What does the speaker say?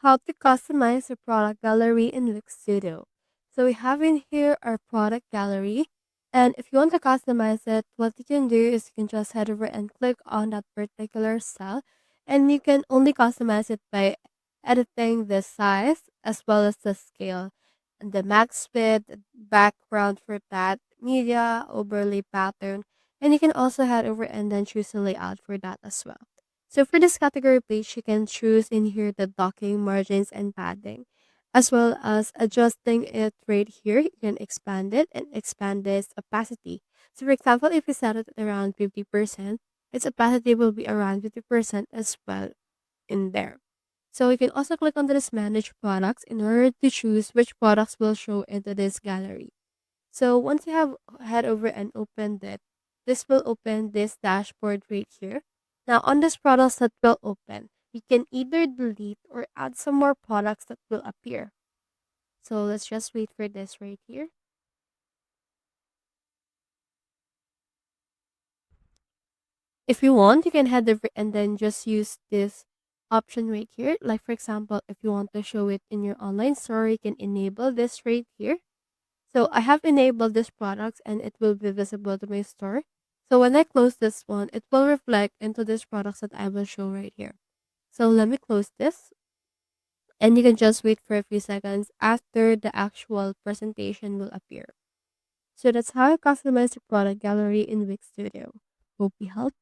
how to customize your product gallery in Wix Studio. So we have in here our product gallery. And if you want to customize it, what you can do is you can just head over and click on that particular cell. And you can only customize it by editing the size as well as the scale. And the max width, background for that, media, overlay pattern. And you can also head over and then choose the layout for that as well. So for this category page, you can choose in here the docking, margins, and padding, as well as adjusting it right here. You can expand it and expand this opacity. So for example, if you set it at around 50%, its opacity will be around 50% as well in there. So you can also click on this manage products in order to choose which products will show into this gallery. So once you have head over and opened it, this will open this dashboard right here. Now on this products that will open, you can either delete or add some more products that will appear. So let's just wait for this right here. If you want, you can head over and then just use this option right here. Like for example, if you want to show it in your online store, you can enable this right here. So I have enabled this products and it will be visible to my store. So when I close this one, it will reflect into this products that I will show right here. So let me close this and you can just wait for a few seconds after the actual presentation will appear. So that's how I customize the product gallery in Wix Studio. Hope we helped.